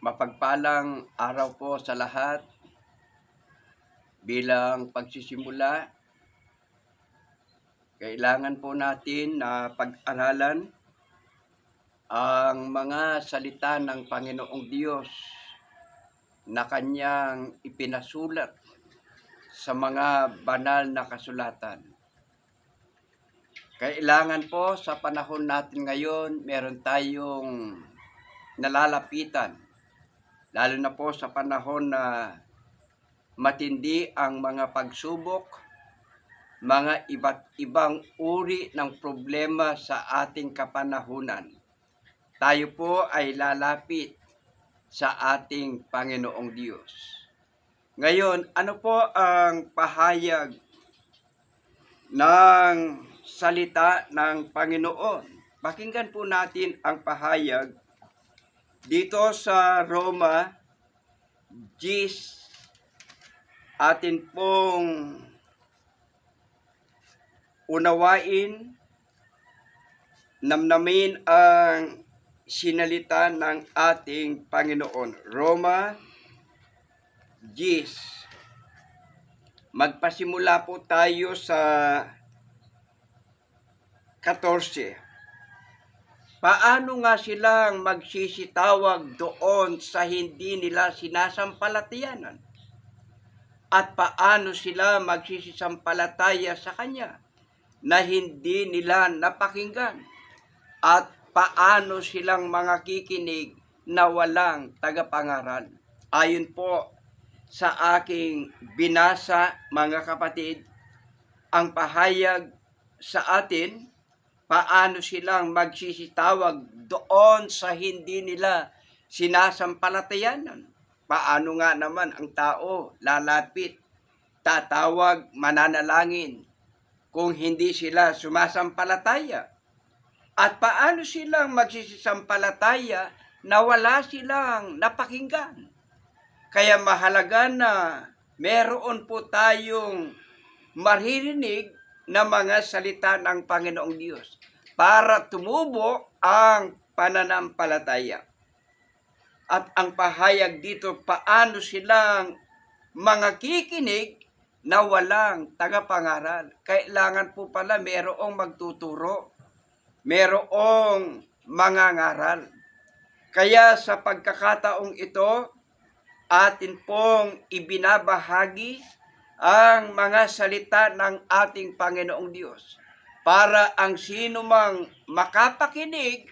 Mapagpalang araw po sa lahat. Bilang pagsisimula, kailangan po natin na pag-aralan ang mga salita ng Panginoong Diyos na Kanyang ipinasulat sa mga banal na kasulatan. Kailangan po sa panahon natin ngayon, meron tayong nalalapitan, lalo na po sa panahon na matindi ang mga pagsubok, mga iba't ibang uri ng problema sa ating kapanahunan. Tayo po ay lalapit sa ating Panginoong Diyos. Ngayon, ano po ang pahayag ng salita ng Panginoon? Pakinggan po natin ang pahayag dito sa Roma 10. Atin pong unawain, namnamin ang sinalita ng ating Panginoon. Roma 10. Magpasimula po tayo sa 14. Paano nga silang magsisitawag doon sa hindi nila sinasampalatayanan? At paano sila magsisisampalataya sa Kanya na hindi nila napakinggan? At paano silang mga kikinig na walang tagapangaral? Ayon po sa aking binasa, mga kapatid, ang pahayag sa atin, paano silang magsisitawag doon sa hindi nila sinasampalatayanan? Paano nga naman ang tao lalapit, tatawag, mananalangin kung hindi sila sumasampalataya? At paano silang magsisisampalataya na wala silang napakinggan? Kaya mahalaga na meron po tayong maririnig na mga salita ng Panginoong Diyos para tumubo ang pananampalataya. At ang pahayag dito, paano silang mga kikinig na walang tagapangaral? Kailangan po pala merong magtuturo, merong mangangaral. Kaya sa pagkakataong ito, atin pong ibinabahagi ang mga salita ng ating Panginoong Diyos para ang sino mang makapakinig,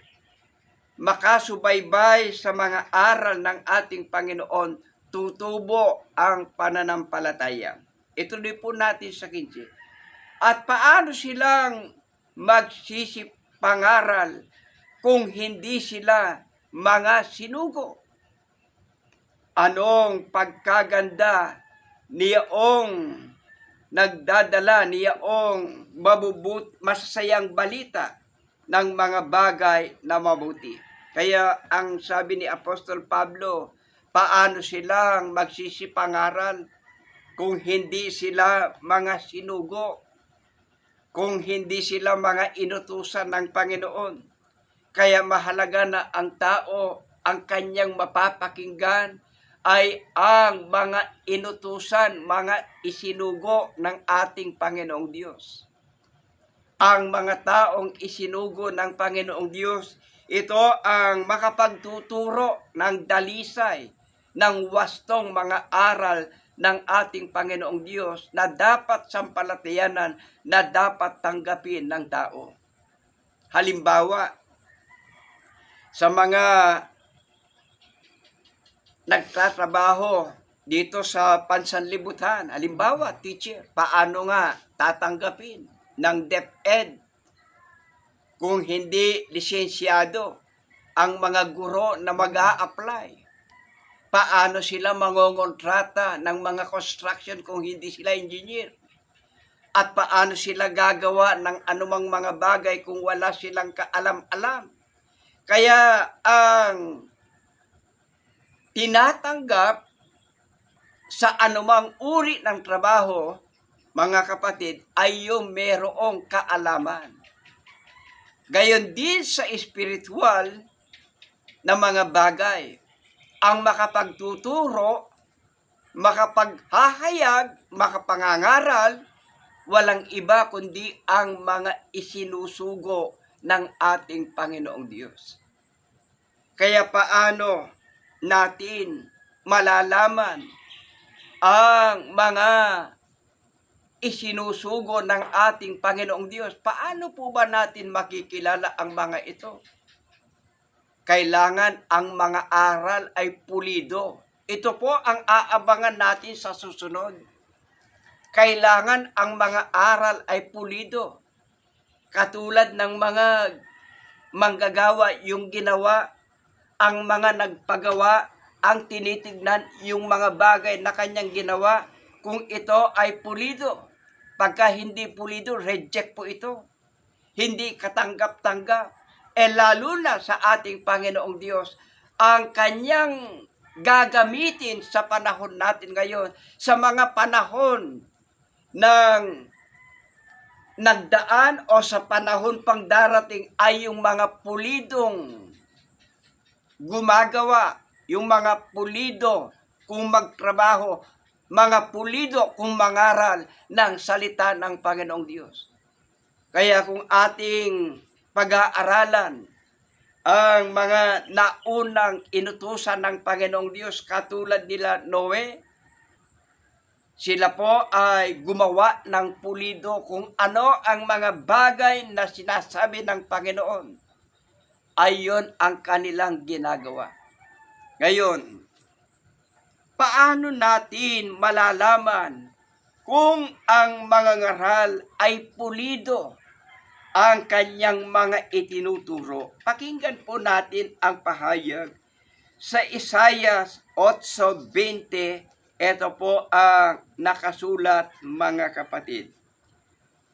makasubaybay sa mga aral ng ating Panginoon, tutubo ang pananampalataya. Ituloy po natin sa 15. At paano silang magsisipangaral kung hindi sila mga sinugo? Anong pagkaganda niyong nagdadala, niyong masasayang balita ng mga bagay na mabuti? Kaya ang sabi ni Apostol Pablo, paano silang magsisipangaral kung hindi sila mga sinugo, kung hindi sila mga inutusan ng Panginoon? Kaya mahalaga na ang tao, ang kanyang mapapakinggan ay ang mga inutusan, mga isinugo ng ating Panginoong Diyos. Ang mga taong isinugo ng Panginoong Diyos, ito ang makapagtuturo ng dalisay, ng wastong mga aral ng ating Panginoong Diyos na dapat sampalatayanan, na dapat tanggapin ng tao. Halimbawa, sa mga nagtatrabaho dito sa pansanlibutan, halimbawa, teacher, paano nga tatanggapin ng DepEd kung hindi lisensyado ang mga guro na mag-a-apply? Paano sila mangongontrata ng mga construction kung hindi sila engineer? At paano sila gagawa ng anumang mga bagay kung wala silang kaalam-alam? Kaya ang tinatanggap sa anumang uri ng trabaho, mga kapatid, ay yung merong kaalaman. Gayon din sa espiritual na mga bagay. Ang makapagtuturo, makapaghahayag, makapangangaral, walang iba kundi ang mga isinusugo ng ating Panginoong Diyos. Kaya paano natin malalaman ang mga isinusugo ng ating Panginoong Diyos? Paano po ba natin makikilala ang mga ito? Kailangan ang mga aral ay pulido. Ito po ang aabangan natin sa susunod. Kailangan ang mga aral ay pulido. Katulad ng mga manggagawa yung ginawa, ang mga nagpagawa, ang tinitignan yung mga bagay na kanyang ginawa, kung ito ay pulido. Pagka hindi pulido, reject po ito. Hindi katanggap-tanggap. Lalo na sa ating Panginoong Diyos, ang kanyang gagamitin sa panahon natin ngayon, sa mga panahon ng nagdaan o sa panahon pang darating ay yung mga pulidong gumagawa, yung mga pulido kung magtrabaho, mga pulido kung mangaral ng salita ng Panginoong Diyos. Kaya kung ating pag-aaralan ang mga naunang inutusan ng Panginoong Diyos katulad nila Noe, sila po ay gumawa ng pulido kung ano ang mga bagay na sinasabi ng Panginoon. Ayon ang kanilang ginagawa. Ngayon, paano natin malalaman kung ang mga ngaral ay pulido ang kanyang mga itinuturo? Pakinggan po natin ang pahayag sa Isaiah 8:20. Ito po ang nakasulat, mga kapatid.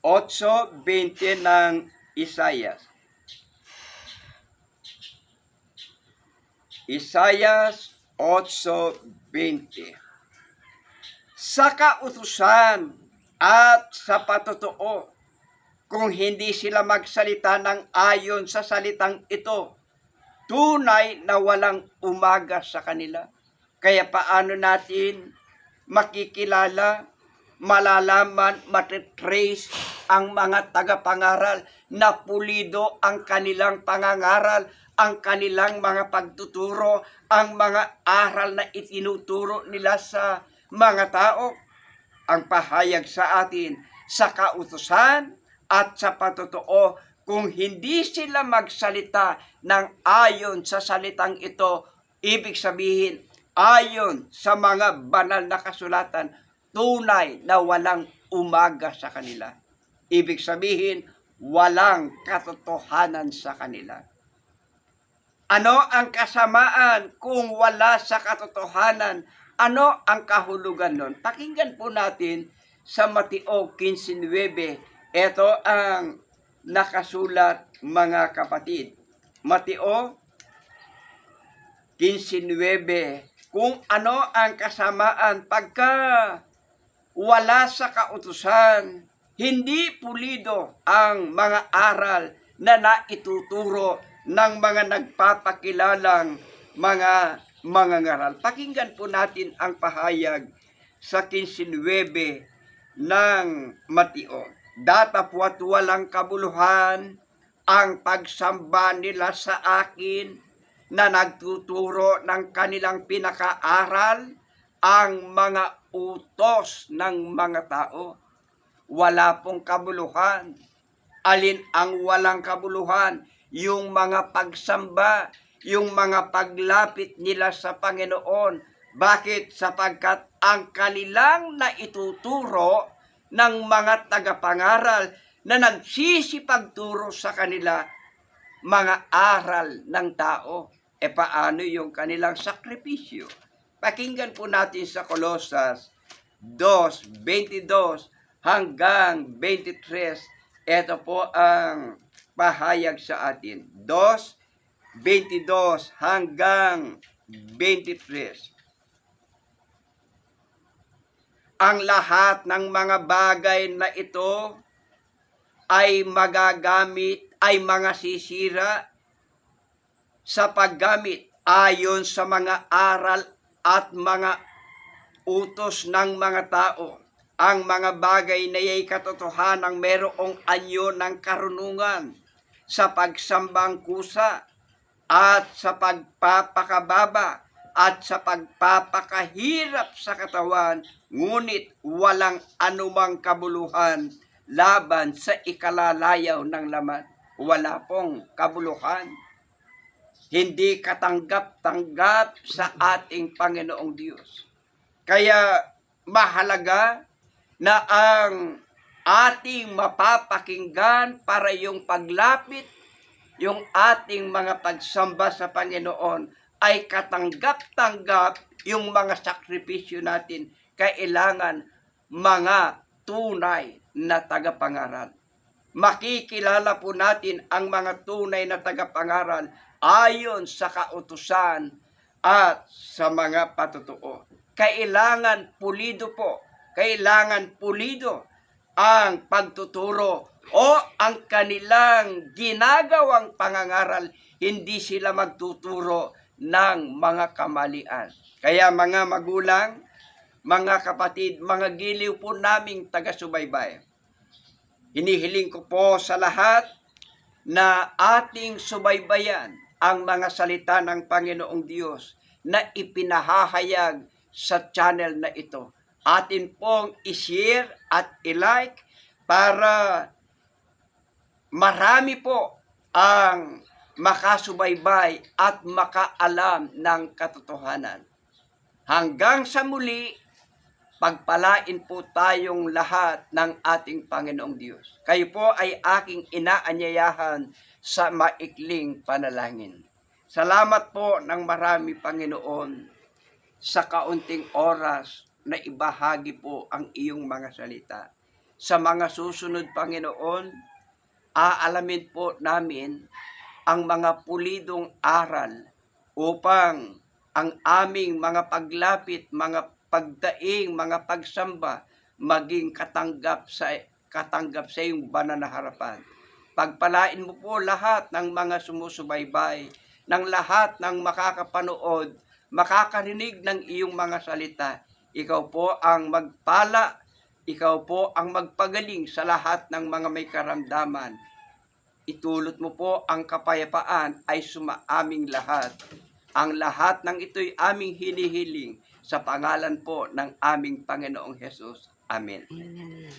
8:20 ng Isaiah. Isaiah 8:20. Sa kautusan at sa patotoo, kung hindi sila magsalita ng ayon sa salitang ito, tunay na walang umaga sa kanila. Kaya paano natin makikilala, malalaman, matitrace ang mga tagapangaral na pulido ang kanilang pangangaral, ang kanilang mga pagtuturo, ang mga aral na itinuturo nila sa mga tao? Ang pahayag sa atin, sa kautusan at sa patotoo, kung hindi sila magsalita ng ayon sa salitang ito, ibig sabihin, ayon sa mga banal na kasulatan, tunay na walang umaga sa kanila. Ibig sabihin, walang katotohanan sa kanila. Ano ang kasamaan kung wala sa katotohanan? Ano ang kahulugan nun? Pakinggan po natin sa Mateo 15:9. Ito ang nakasulat, mga kapatid. Mateo 15:9. Kung ano ang kasamaan pagka wala sa kautusan, hindi pulido ang mga aral na naituturo ng mga nagpapakilalang mga mangangaral. Pakinggan po natin ang pahayag sa 15:9 ng Mateo. Datapwat walang kabuluhan ang pagsamba nila sa akin na nagtuturo ng kanilang pinakaaral, ang mga utos ng mga tao. Wala pong kabuluhan. Alin ang walang kabuluhan? Yung mga pagsamba, yung mga paglapit nila sa Panginoon. Bakit? Sapagkat ang kanilang naituturo ng mga tagapangaral na nagsisipagturo sa kanila, mga aral ng tao. Paano yung kanilang sakripisyo? Pakinggan po natin sa Colosas 2:22 hanggang 23. Ito po ang pahayag sa atin. 2:22 hanggang 23. Ang lahat ng mga bagay na ito ay magagamit, ay mga sisira sa paggamit ayon sa mga aral at mga utos ng mga tao, ang mga bagay na iyay katotohanang merong anyo ng karunungan sa pagsambang kusa at sa pagpapakababa at sa pagpapakahirap sa katawan, ngunit walang anumang kabuluhan laban sa ikalalayaw ng laman. Wala pong kabuluhan. Hindi katanggap-tanggap sa ating Panginoong Diyos. Kaya mahalaga na ang ating mapapakinggan para yung paglapit, yung ating mga pagsamba sa Panginoon ay katanggap-tanggap yung mga sakripisyo natin. Kailangan mga tunay na tagapangaral. Makikilala po natin ang mga tunay na tagapangaral ayon sa kautusan at sa mga patutuo. Kailangan pulido po. Kailangan pulido ang pagtuturo o ang kanilang ginagawang pangangaral. Hindi sila magtuturo ng mga kamalian. Kaya mga magulang, mga kapatid, mga giliw po naming taga-subaybay, hinihiling ko po sa lahat na ating subaybayan ang mga salita ng Panginoong Diyos na ipinahahayag sa channel na ito. Atin pong i-share at i-like para marami po ang makasubaybay at makaalam ng katotohanan. Hanggang sa muli, pagpalain po tayong lahat ng ating Panginoong Diyos. Kayo po ay aking inaanyayahan sa maikling panalangin. Salamat po ng marami, Panginoon, sa kaunting oras na ibahagi po ang iyong mga salita. Sa mga susunod, Panginoon, aalamin po namin ang mga pulidong aral upang ang aming mga paglapit, mga pagdaing, mga pagsamba maging katanggap sa iyong banal na harapan. Pagpalain mo po lahat ng mga sumusubaybay, ng lahat ng makakapanood, makakarinig ng iyong mga salita. Ikaw po ang magpala, ikaw po ang magpagaling sa lahat ng mga may karamdaman. Itulot mo po ang kapayapaan ay sumaaming lahat. Ang lahat ng ito'y aming hinihiling sa pangalan po ng aming Panginoong Hesus. Amen. Amen.